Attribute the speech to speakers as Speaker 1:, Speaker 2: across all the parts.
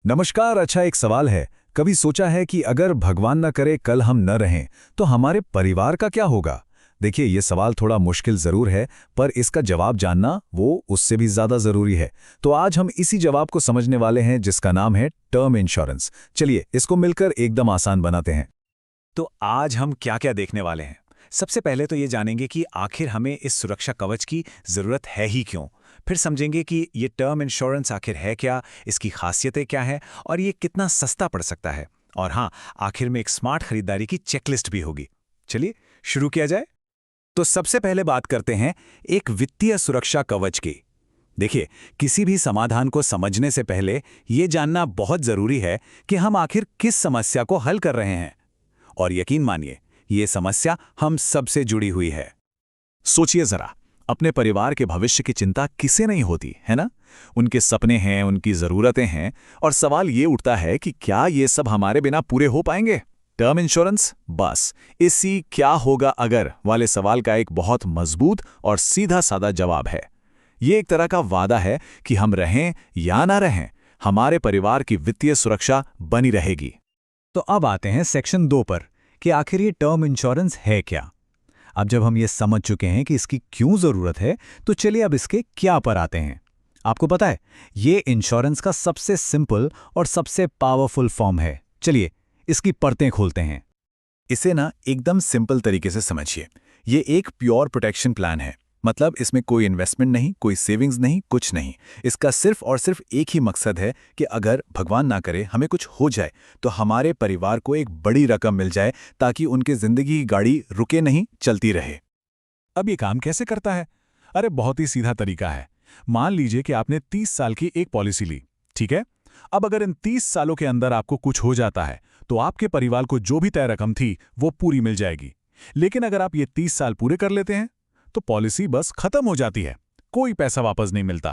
Speaker 1: नमस्कार। अच्छा, एक सवाल है। कभी सोचा है कि अगर भगवान न करे कल हम न रहें तो हमारे परिवार का क्या होगा? देखिए, ये सवाल थोड़ा मुश्किल जरूर है, पर इसका जवाब जानना वो उससे भी ज्यादा जरूरी है। तो आज हम इसी जवाब को समझने वाले हैं, जिसका नाम है टर्म इंश्योरेंस। चलिए इसको मिलकर एकदम आसान बनाते हैं।
Speaker 2: तो आज हम क्या क्या देखने वाले हैं। सबसे पहले तो ये जानेंगे कि आखिर हमें इस सुरक्षा कवच की ज़रूरत है ही क्यों। फिर समझेंगे कि ये टर्म इंश्योरेंस आखिर है क्या, इसकी खासियतें क्या हैं और ये कितना सस्ता पड़ सकता है। और हाँ, आखिर में एक स्मार्ट खरीदारी की चेकलिस्ट भी होगी। चलिए शुरू किया जाए। तो सबसे पहले बात करते हैं एक वित्तीय सुरक्षा कवच की। देखिए, किसी भी समाधान को समझने से पहले ये जानना बहुत ज़रूरी है कि हम आखिर किस समस्या को हल कर रहे हैं। और यकीन मानिए, ये समस्या हम सबसे जुड़ी हुई है। सोचिए जरा, अपने परिवार के भविष्य की चिंता किसे नहीं होती, है ना? उनके सपने हैं, उनकी जरूरतें हैं, और सवाल ये उठता है कि क्या ये सब हमारे बिना पूरे हो पाएंगे? टर्म इंश्योरेंस बस इसी क्या होगा अगर वाले सवाल का एक बहुत मजबूत और सीधा साधा जवाब है। ये एक तरह का वादा है कि हम रहें या ना रहें, हमारे परिवार की वित्तीय सुरक्षा बनी रहेगी।
Speaker 3: तो अब आते हैं सेक्शन 2 पर कि आखिर ये टर्म इंश्योरेंस है क्या। अब जब हम ये समझ चुके हैं कि इसकी क्यों ज़रूरत है, तो चलिए अब इसके क्या पर आते हैं। आपको पता है, ये इंश्योरेंस का सबसे सिंपल और सबसे पावरफुल फॉर्म है। चलिए इसकी परतें खोलते हैं।
Speaker 2: इसे ना एकदम सिंपल तरीके से समझिए। ये एक प्योर प्रोटेक्शन प्लान है। मतलब इसमें कोई इन्वेस्टमेंट नहीं, कोई सेविंग्स नहीं, कुछ नहीं। इसका सिर्फ और सिर्फ एक ही मकसद है कि अगर भगवान ना करे हमें कुछ हो जाए तो हमारे परिवार को एक बड़ी रकम मिल जाए, ताकि उनकी जिंदगी की गाड़ी रुके नहीं, चलती रहे।
Speaker 4: अब ये काम कैसे करता है? अरे बहुत ही सीधा तरीका है। मान लीजिए कि आपने 30 साल की एक पॉलिसी ली, ठीक है? अब अगर इन 30 सालों के अंदर आपको कुछ हो जाता है तो आपके परिवार को जो भी तय रकम थी वो पूरी मिल जाएगी। लेकिन अगर आप ये 30 साल पूरे कर लेते हैं तो पॉलिसी बस खत्म हो जाती है, कोई पैसा वापस नहीं मिलता।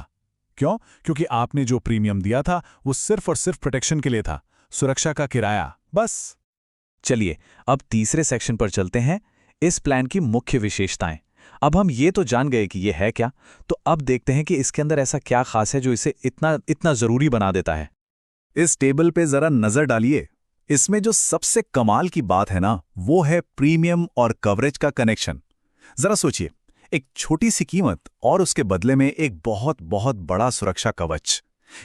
Speaker 4: क्यों? क्योंकि आपने जो प्रीमियम दिया था वो सिर्फ और सिर्फ प्रोटेक्शन के लिए था, सुरक्षा का किराया बस।
Speaker 3: चलिए अब तीसरे सेक्शन पर चलते हैं, इस प्लान की मुख्य विशेषताएं। अब हम ये तो जान गए कि ये है क्या, तो अब देखते हैं कि इसके अंदर ऐसा क्या खास है जो इसे इतना इतना जरूरी बना देता है।
Speaker 2: इस टेबल पे जरा नजर डालिए। इसमें जो सबसे कमाल की बात है ना, वो है प्रीमियम और कवरेज का कनेक्शन। जरा सोचिए, एक छोटी सी कीमत और उसके बदले में एक बहुत बहुत बड़ा सुरक्षा कवच।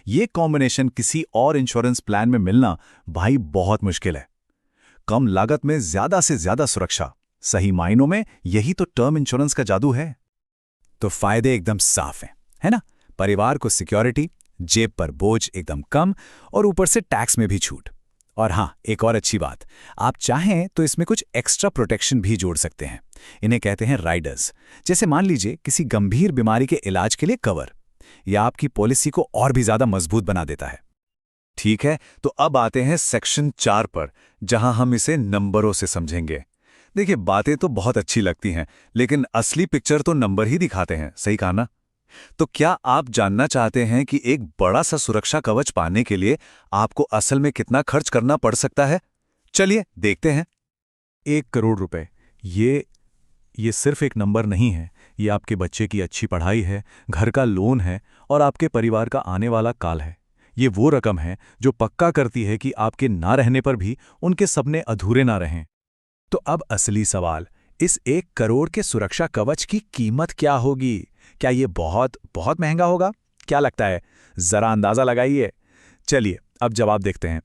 Speaker 2: ये कॉम्बिनेशन किसी और इंश्योरेंस प्लान में मिलना भाई बहुत मुश्किल है। कम लागत में ज्यादा से ज्यादा सुरक्षा, सही मायनों में यही तो टर्म इंश्योरेंस का जादू है। तो फायदे एकदम साफ हैं, है ना? परिवार को सिक्योरिटी, जेब पर बोझ एकदम कम, और ऊपर से टैक्स में भी छूट। और हाँ, एक और अच्छी बात, आप चाहें तो इसमें कुछ एक्स्ट्रा प्रोटेक्शन भी जोड़ सकते हैं। इन्हें कहते हैं राइडर्स। जैसे मान लीजिए किसी गंभीर बीमारी के इलाज के लिए कवर, या आपकी पॉलिसी को और भी ज्यादा मजबूत बना देता है। ठीक है, तो अब आते हैं सेक्शन 4 पर, जहां हम इसे नंबरों से समझेंगे। देखिए, बातें तो बहुत अच्छी लगती हैं, लेकिन असली पिक्चर तो नंबर ही दिखाते हैं, सही कहा ना? तो क्या आप जानना चाहते हैं कि एक बड़ा सा सुरक्षा कवच पाने के लिए आपको असल में कितना खर्च करना पड़ सकता है? चलिए देखते हैं।
Speaker 4: 1 करोड़ रुपए, ये सिर्फ एक नंबर नहीं है। ये आपके बच्चे की अच्छी पढ़ाई है, घर का लोन है और आपके परिवार का आने वाला काल है। ये वो रकम है जो पक्का करती है कि आपके ना रहने पर भी उनके सपने अधूरे ना रहें। तो अब असली सवाल, इस 1 करोड़ के सुरक्षा कवच की कीमत क्या होगी? क्या ये बहुत बहुत महंगा होगा? क्या लगता है? जरा अंदाजा लगाइए। चलिए अब जवाब देखते हैं।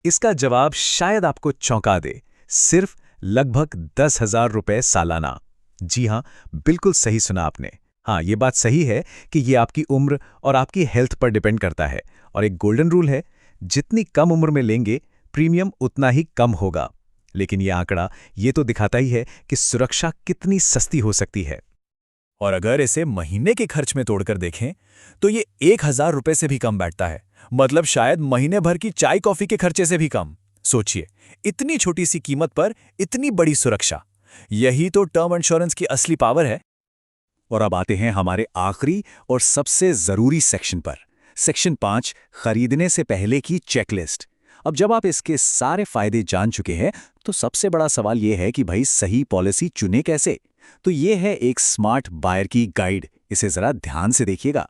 Speaker 3: इसका जवाब शायद आपको चौंका दे, सिर्फ लगभग 10,000 रुपए सालाना। जी हाँ, बिल्कुल सही सुना आपने। हाँ, ये बात सही है कि ये आपकी उम्र और आपकी हेल्थ पर डिपेंड करता है, और एक गोल्डन रूल है, जितनी कम उम्र में लेंगे प्रीमियम उतना ही कम होगा। लेकिन ये आंकड़ा ये तो दिखाता ही है कि सुरक्षा कितनी सस्ती हो सकती है।
Speaker 2: और अगर इसे महीने के खर्च में तोड़कर देखें तो ये 1,000 रुपए से भी कम बैठता है। मतलब शायद महीने भर की चाय कॉफी के खर्चे से भी कम। सोचिए, इतनी छोटी सी कीमत पर इतनी बड़ी सुरक्षा। यही तो टर्म इंश्योरेंस की असली पावर है। और अब आते हैं हमारे आखिरी और सबसे जरूरी सेक्शन पर। सेक्शन 5, खरीदने से पहले की चेकलिस्ट। अब जब आप इसके सारे फायदे जान चुके हैं तो सबसे बड़ा सवाल यह है कि भाई सही पॉलिसी चुने कैसे? तो ये है एक स्मार्ट बायर की गाइड। इसे जरा ध्यान से देखिएगा।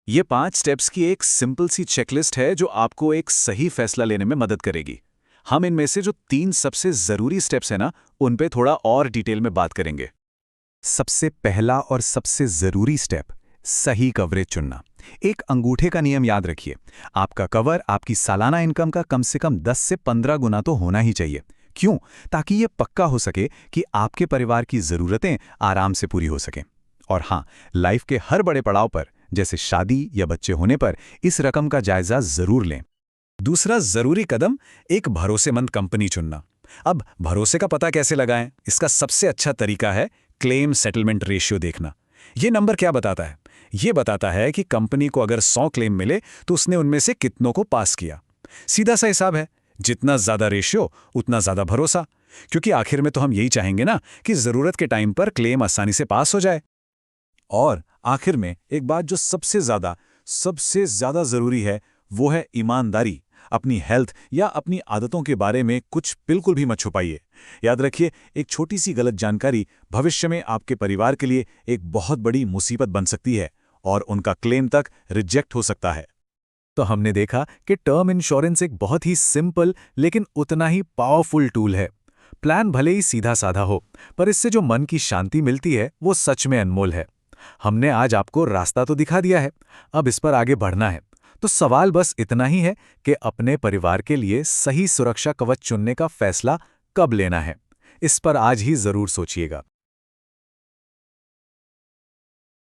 Speaker 2: ये 5 स्टेप्स की एक सिंपल सी चेकलिस्ट है जो आपको एक सही फैसला लेने में मदद करेगी। हम इनमें से जो 3 सबसे जरूरी स्टेप्स हैं ना, उन पे थोड़ा और डिटेल में बात करेंगे।
Speaker 3: सबसे पहला और सबसे जरूरी स्टेप, सही कवरेज चुनना। एक अंगूठे का नियम याद रखिए, आपका कवर आपकी सालाना इनकम का कम से कम 10 से 15 गुना तो होना ही चाहिए। क्यों? ताकि यह पक्का हो सके कि आपके परिवार की जरूरतें आराम से पूरी हो सकें। और हाँ, लाइफ के हर बड़े पड़ाव पर, जैसे शादी या बच्चे होने पर, इस रकम का जायजा जरूर लें।
Speaker 1: दूसरा जरूरी कदम, एक भरोसेमंद कंपनी चुनना। अब भरोसे का पता कैसे लगाएं? इसका सबसे अच्छा तरीका है क्लेम सेटलमेंट रेशियो देखना। ये नंबर क्या बताता है? ये बताता है कि कंपनी को अगर 100 क्लेम मिले तो उसने उनमें से कितनों को पास किया। सीधा सा हिसाब है, जितना ज्यादा रेशियो उतना ज्यादा भरोसा, क्योंकि आखिर में तो हम यही चाहेंगे ना कि जरूरत के टाइम पर क्लेम आसानी से पास हो जाए।
Speaker 2: और आखिर में एक बात जो सबसे ज्यादा जरूरी है, वो है ईमानदारी। अपनी हेल्थ या अपनी आदतों के बारे में कुछ बिल्कुल भी मत छुपाइए। याद रखिए, एक छोटी सी गलत जानकारी भविष्य में आपके परिवार के लिए एक बहुत बड़ी मुसीबत बन सकती है और उनका क्लेम तक रिजेक्ट हो सकता है।
Speaker 3: तो हमने देखा कि टर्म इंश्योरेंस एक बहुत ही सिंपल लेकिन उतना ही पावरफुल टूल है। प्लान भले ही सीधा साधा हो, पर इससे जो मन की शांति मिलती है वो सच में अनमोल है। हमने आज आपको रास्ता तो दिखा दिया है, अब इस पर आगे बढ़ना है। तो सवाल बस इतना ही है कि अपने परिवार के लिए सही सुरक्षा कवच चुनने का फैसला कब लेना है। इस पर आज ही जरूर सोचिएगा।